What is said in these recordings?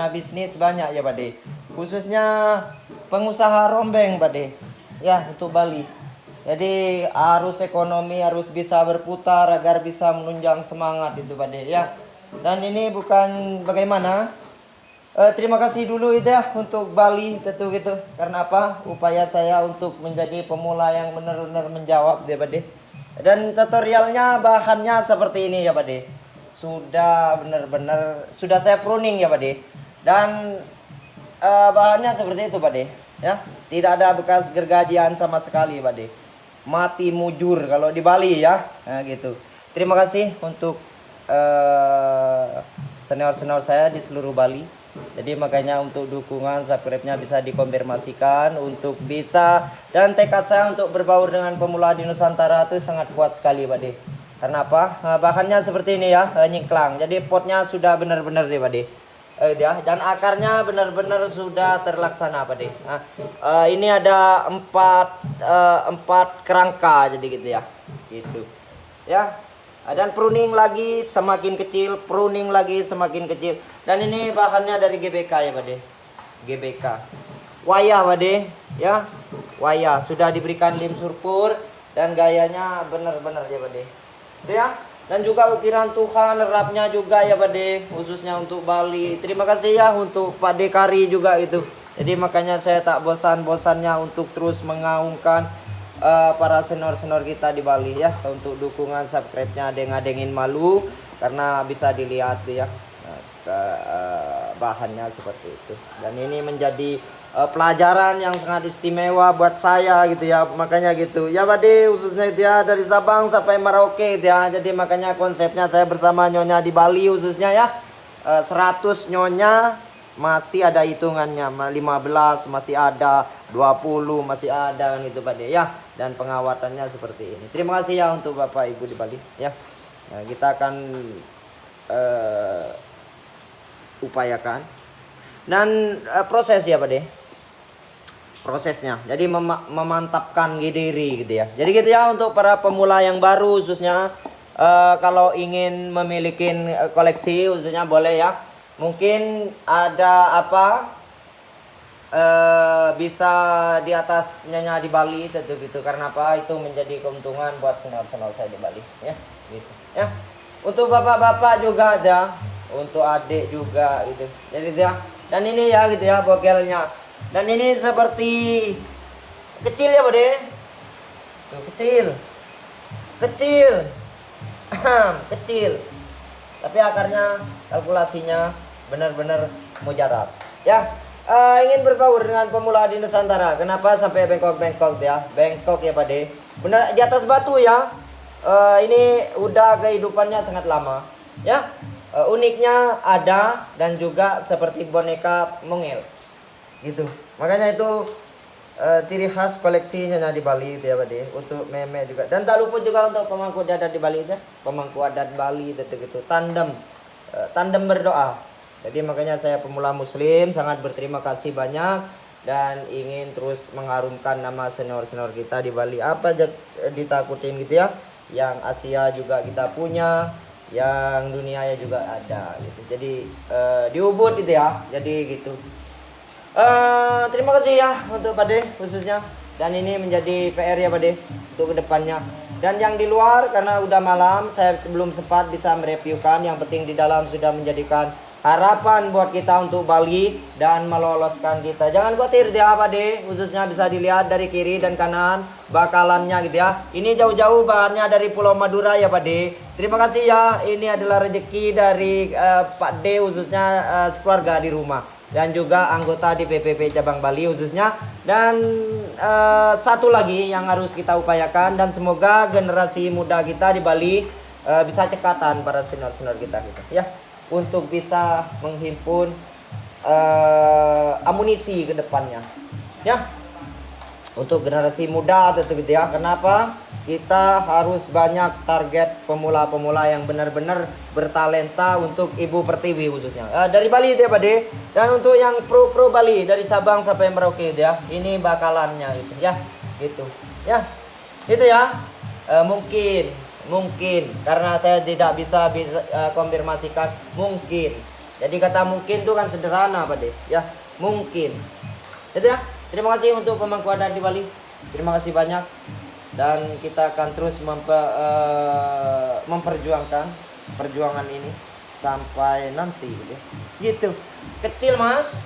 karena bisnis banyak ya Bade. Khususnya pengusaha rombeng Bade. Ya, untuk Bali. Jadi arus ekonomi harus bisa berputar agar bisa menunjang semangat itu Bade ya. Dan ini bukan bagaimana. Terima kasih dulu itu ya untuk Bali tentu gitu. Karena apa? Upaya saya untuk menjadi pemula yang benar-benar menjawab dia Bade. Dan tutorialnya bahannya seperti ini ya Bade. Sudah benar-benar sudah saya pruning ya Bade. Dan bahannya seperti itu Bade ya. Tidak ada bekas gergajian sama sekali Bade. Mati mujur kalau di Bali ya. Nah, gitu. Terima kasih untuk senior-senior saya di seluruh Bali. Jadi makanya untuk dukungan subscribe-nya bisa dikonfirmasikan untuk bisa, dan tekad saya untuk berbaur dengan pemula di Nusantara itu sangat kuat sekali Bade. Karena apa? Bahannya seperti ini ya, nyingklang. Jadi potnya sudah benar-benar deh Bade. Ya, dan akarnya benar-benar sudah terlaksana Bade. Ini ada empat kerangka jadi gitu ya. Gitu. Ya. Dan pruning lagi semakin kecil, pruning lagi semakin kecil. Dan ini bahannya dari GBK ya Bade. GBK. Wayah Bade, ya. Wayah sudah diberikan lem surpur dan gayanya benar-benar ya Bade. Itu ya. Dan juga ukiran Tuhan rapnya juga ya Bade, khususnya untuk Bali. Terima kasih ya untuk Pak Dekari juga itu. Jadi makanya saya tak bosan-bosannya untuk terus mengaungkan para senior-senior kita di Bali ya, untuk dukungan subscribe-nya adeng-adengin malu karena bisa dilihat ya bahannya seperti itu. Dan ini menjadi pelajaran yang sangat istimewa buat saya gitu ya, makanya gitu ya Bade, khususnya itu ya dari Sabang sampai Merauke gitu ya. Jadi makanya konsepnya saya bersama Nyonya di Bali khususnya ya, 100 Nyonya masih ada hitungannya, 15 masih ada, 20 masih ada kan itu Bade ya. Dan pengawatannya seperti ini. Terima kasih ya untuk Bapak Ibu di Bali ya. Nah, kita akan upayakan dan proses ya Bade. Prosesnya. Jadi memantapkan diri gitu ya. Jadi gitu ya untuk para pemula yang baru khususnya kalau ingin memiliki koleksi khususnya boleh ya. Mungkin ada apa bisa di atas Nyonya di Bali tentu gitu. Karena apa? Itu menjadi keuntungan buat senior-senior saya di Bali ya. Gitu. Ya. Untuk bapak-bapak juga ada, untuk adik juga gitu. Jadi ya. Dan ini ya gitu ya bogelnya. Dan ini seperti kecil ya Bade. Tuh, kecil. Kecil. Kecil. Tapi akarnya kalkulasinya benar-benar mujarab. Ya. Ingin berbaur dengan pemula di Nusantara. Kenapa sampai bengkok-bengkok ya? Bengkok ya Bade. Benar di atas batu ya. Ini udah kehidupannya sangat lama. Ya. Uniknya ada dan juga seperti boneka mungil. Gitu. Makanya itu ciri khas koleksinya di Bali itu ya Bade. Untuk meme juga. Dan tak lupa juga untuk pemangku adat di Bali itu ya. Pemangku adat Bali itu gitu. Tandem berdoa. Jadi makanya saya pemula muslim sangat berterima kasih banyak dan ingin terus mengharumkan nama senior-senior kita di Bali. Apa ditakutin gitu ya. Yang Asia juga kita punya, yang dunia ya juga ada gitu. Jadi di Ubud gitu ya. Jadi gitu. Terima kasih ya untuk Bade khususnya. Dan ini menjadi PR ya Bade untuk kedepannya. Dan yang di luar karena udah malam saya belum sempat bisa mereviewkan. Yang penting di dalam sudah menjadikan harapan buat kita untuk Bali dan meloloskan kita. Jangan khawatir dia Bade, khususnya bisa dilihat dari kiri dan kanan bakalannya gitu ya. Ini jauh-jauh bahannya dari Pulau Madura ya Bade. Terima kasih ya. Ini adalah rezeki dari Pak D khususnya sekeluarga di rumah dan juga anggota di PPP cabang Bali khususnya. Dan satu lagi yang harus kita upayakan dan semoga generasi muda kita di Bali bisa cekatan para senior-senior kita gitu ya. Untuk bisa menghimpun amunisi ke depannya ya, untuk generasi muda tentu gitu ya. Kenapa kita harus banyak target pemula-pemula yang benar-benar bertalenta untuk Ibu Pertiwi khususnya dari Bali itu ya Bade. Dan untuk yang pro Bali dari Sabang sampai Merauke itu ya, ini bakalannya gitu ya, gitu ya, itu ya. Mungkin karena saya tidak bisa konfirmasikan, mungkin Jadi kata mungkin itu kan sederhana Pak De, ya mungkin. Itu ya. Terima kasih untuk pemangku adat di Bali. Terima kasih banyak. Dan kita akan terus memperjuangkan perjuangan ini sampai nanti gitu. Gitu. Kecil Mas.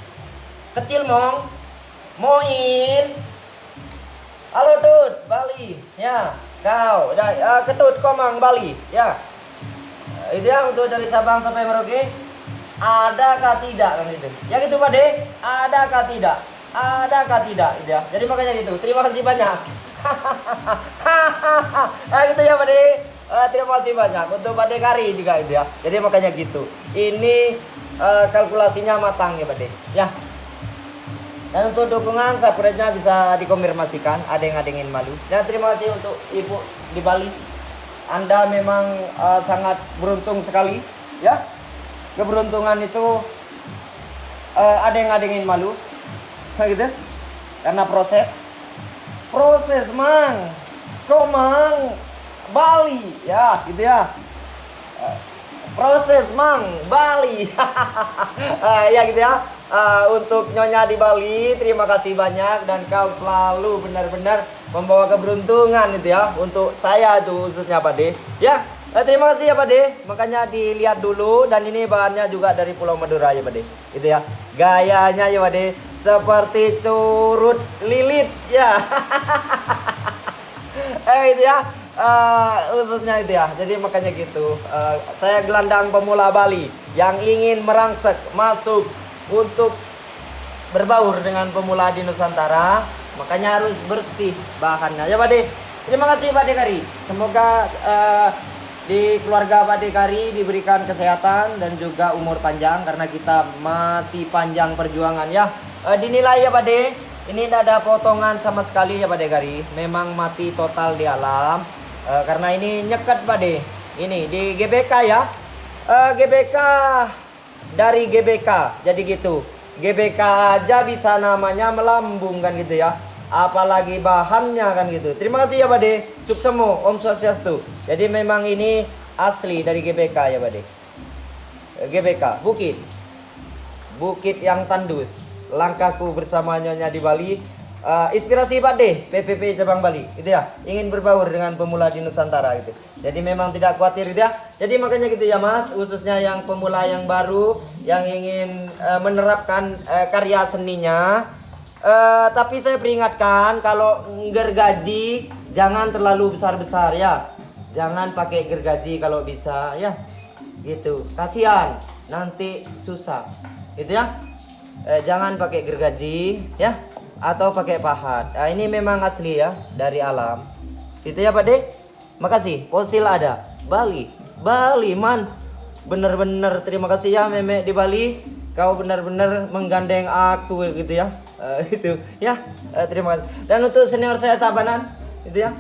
Kecil Mong. Moin. Halo Dut, Bali. Ya, kau. Kedut Komang Bali. Ya. Itu ya untuk dari Sabang sampai Merauke. Adakah tidak kan itu? Ya gitu Pak De. Adakah tidak? Adakah tidak? Gitu ya. Jadi makanya gitu. Terima kasih banyak. Nah gitu ya Pak De. Terima kasih banyak untuk Pak De Kari juga itu ya. Jadi makanya gitu. Ini kalkulasinya matang ya Pak De. Ya. Dan untuk dukungan subscribe-nya bisa dikonfirmasikan. Ada yang ingin malu. Dan terima kasih untuk Ibu di Bali. Anda memang sangat beruntung sekali ya. Keberuntungan itu ada yang ingin malu. Nah, gitu. Karena proses Mang. Komang Bali ya, gitu ya. Proses Mang Bali. Ya gitu ya. Untuk Nyonya di Bali, terima kasih banyak dan kau selalu benar-benar membawa keberuntungan itu ya untuk saya tuh khususnya Pak De. Ya, terima kasih ya Pak De. Makanya dilihat dulu dan ini bahannya juga dari Pulau Madura ya Pak De. Itu ya. Gayanya ya Pak De seperti curut lilit ya. Itu ya. Khususnya itu ya. Jadi makanya gitu. Saya gelandang pemula Bali yang ingin merangsek masuk untuk berbaur dengan pemula di Nusantara, makanya harus bersih bahannya ya Pak De. Terima kasih Pak De Kari. Semoga di keluarga Pak De Kari diberikan kesehatan dan juga umur panjang karena kita masih panjang perjuangan ya. Dinilai ya Pak De, ini tidak ada potongan sama sekali ya Pak De Kari. Memang mati total di alam karena ini nyekat Pak De. Ini di GBK ya. GBK dari GBK, jadi gitu. GBK aja bisa namanya melambung kan gitu ya. Apalagi bahannya kan gitu. Terima kasih ya Pak De. Suksemo, Om Swastiastu. Jadi memang ini asli dari GBK ya Pak De. GBK, Bukit yang tandus. Langkahku bersama Nyonya di Bali. Inspirasi Pak De, PPP Cabang Bali, gitu ya. Ingin berbaur dengan pemula di Nusantara gitu. Jadi memang tidak khawatir gitu ya. Jadi makanya gitu ya Mas, khususnya yang pemula yang baru yang ingin menerapkan karya seninya. Tapi saya peringatkan kalau gergaji jangan terlalu besar-besar ya. Jangan pakai gergaji kalau bisa ya. Gitu. Kasihan, nanti susah. Gitu ya. Jangan pakai gergaji ya. Atau pakai pahat. Nah, ini memang asli ya dari alam. Itu ya Pak De. Makasih. Fosil ada. Bali man. Bener-bener terima kasih ya Meme di Bali. Kau bener-bener menggandeng aku gitu ya. Itu ya. Terima kasih. Dan untuk senior saya Tabanan, itu ya.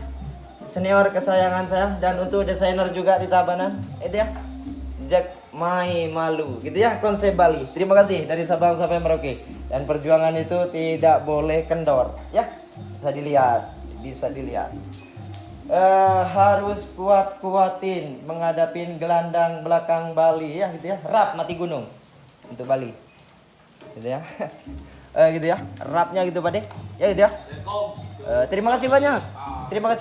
Senior kesayangan saya dan untuk desainer juga di Tabanan, itu ya. Jack Mai Malu, gitu ya konsep Bali. Terima kasih dari Sabang sampai Merauke. Dan perjuangan itu tidak boleh kendor, ya. Bisa dilihat. Harus kuatin menghadapin gelandang belakang Bali, ya gitu ya. Rap mati gunung untuk Bali, gitu ya. Gitu ya. Rapnya gitu Pak De, ya gitu ya. Terima kasih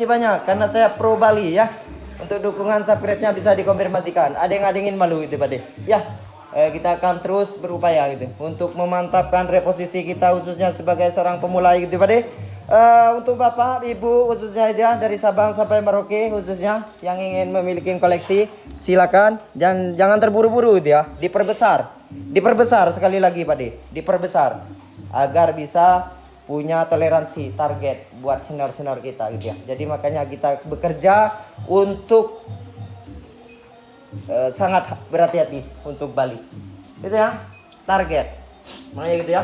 banyak karena saya pro Bali ya. Untuk dukungan subscribe-nya bisa dikonfirmasikan. Ada yang ingin malu gitu Pak De. Ya, kita akan terus berupaya gitu untuk memantapkan reposisi kita khususnya sebagai seorang pemula gitu Pak De. Untuk Bapak, Ibu khususnya ya dari Sabang sampai Merauke khususnya yang ingin memiliki koleksi silakan dan jangan terburu-buru gitu ya. Diperbesar sekali lagi Pak De. Diperbesar agar bisa punya toleransi target buat senior-senior kita gitu ya. Jadi makanya kita bekerja untuk sangat berhati-hati untuk Bali. Gitu ya. Target. Makanya gitu ya.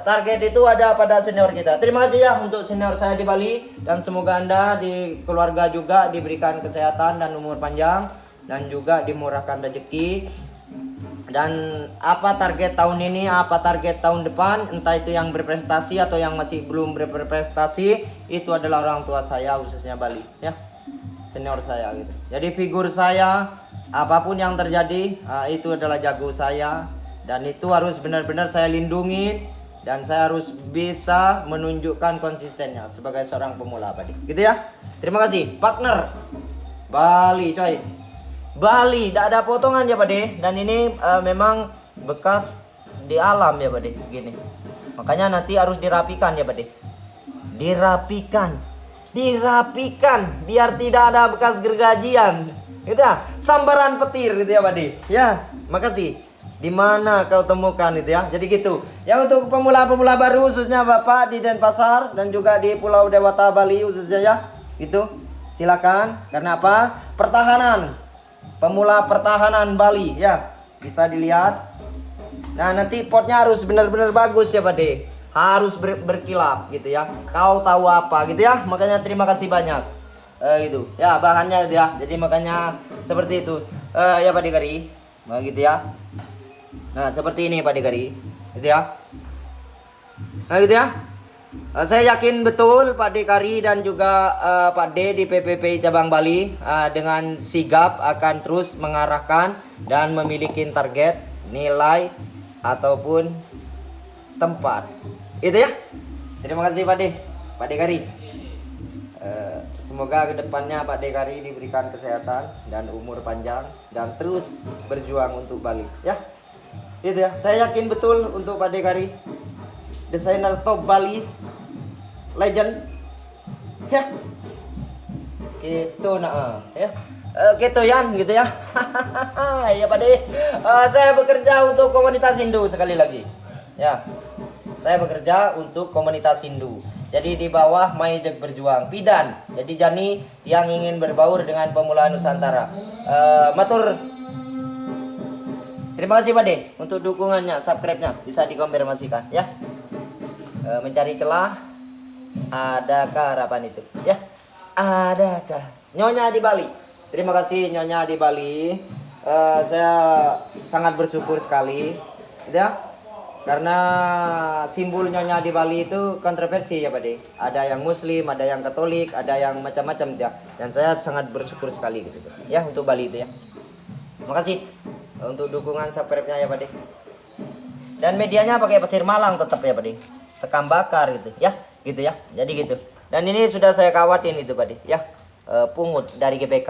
Target itu ada pada senior kita. Terima kasih ya untuk senior saya di Bali dan semoga Anda di keluarga juga diberikan kesehatan dan umur panjang dan juga dimurahkan rezeki. Dan apa target tahun ini, apa target tahun depan, entah itu yang berprestasi atau yang masih belum berprestasi, itu adalah orang tua saya khususnya Bali ya, senior saya gitu. Jadi figur saya apapun yang terjadi itu adalah jago saya dan itu harus benar-benar saya lindungi dan saya harus bisa menunjukkan konsistennya sebagai seorang pemula Pak De. Gitu ya. Terima kasih partner. Bali coy. Bali tidak ada potongan ya Pak De, dan ini memang bekas di alam ya Pak De, gini. Makanya nanti harus dirapikan ya Pak De. Dirapikan biar tidak ada bekas gergajian. Gitu ya. Sambaran petir gitu ya Pak De. Ya, makasih. Di mana kau temukan itu ya. Jadi gitu. Ya untuk pemula-pemula baru khususnya Bapak di Denpasar dan juga di Pulau Dewata Bali khususnya ya. Gitu. Silakan. Karena apa? Pertahanan. Pemula pertahanan Bali ya. Bisa dilihat. Nah, nanti potnya harus benar-benar bagus ya Pak De. Harus berkilap gitu ya. Kau tahu apa gitu ya. Makanya terima kasih banyak. Gitu. Ya, bahannya gitu ya. Jadi makanya seperti itu. Ya Pak De Kari. Nah, gitu ya. Nah, seperti ini Pak De Kari. Gitu ya. Nah, gitu ya. Saya yakin betul Pak De Kari dan juga Pak D di PPP Cabang Bali dengan sigap akan terus mengarahkan dan memiliki target, nilai ataupun tempat. Itu ya. Terima kasih Pak De Kari. Semoga kedepannya Pak De Kari diberikan kesehatan dan umur panjang dan terus berjuang untuk Bali ya. Itu ya. Saya yakin betul untuk Pak De Kari, desainer top Bali, legend ya. Gitu nah ya. Gitu Yan gitu ya. Ya Pak De. Saya bekerja untuk komunitas Hindu sekali lagi. Ya. Saya bekerja untuk komunitas Hindu. Jadi di bawah Maijek Berjuang Pidan. Jadi Jani yang ingin berbaur dengan pemula Nusantara. Matur. Terima kasih Pak De untuk dukungannya, subscribe-nya bisa dikonfirmasikan ya. Mencari celah, adakah harapan itu? Ya, adakah? Nyonya di Bali. Terima kasih Nyonya di Bali. Saya sangat bersyukur sekali, ya. Karena simbol Nyonya di Bali itu kontroversi ya Pak De. Ada yang Muslim, ada yang Katolik, ada yang macam-macam ya. Dan saya sangat bersyukur sekali gitu. Ya untuk Bali itu ya. Makasih untuk dukungan subscribe-nya ya Pak De. Dan medianya pakai pasir Malang tetap ya Pak De. Sekam bakar gitu ya. Gitu ya. Jadi gitu. Dan ini sudah saya kawatin itu Pak De ya. Pungut dari GBK.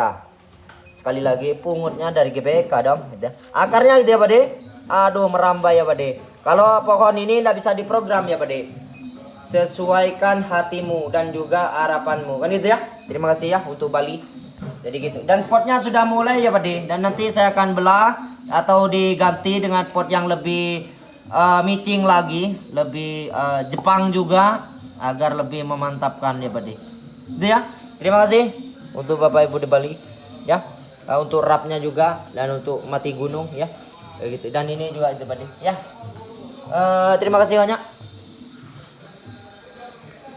Sekali lagi pungutnya dari GBK dong gitu ya. Akarnya gitu ya Pak De. Aduh merambai ya Pak De. Kalau pohon ini tidak bisa diprogram ya Pak De. Sesuaikan hatimu dan juga harapanmu kan itu ya. Terima kasih ya untuk Bali. Jadi gitu. Dan potnya sudah mulai ya Pak De. Dan nanti saya akan belah atau diganti dengan pot yang lebih micing lagi, lebih Jepang juga agar lebih memantapkan ya Pak De. Itu ya. Terima kasih untuk Bapak Ibu di Bali ya. Untuk rapnya juga dan untuk mati gunung ya. Gitu. Dan ini juga itu Pak De ya. Terima kasih banyak.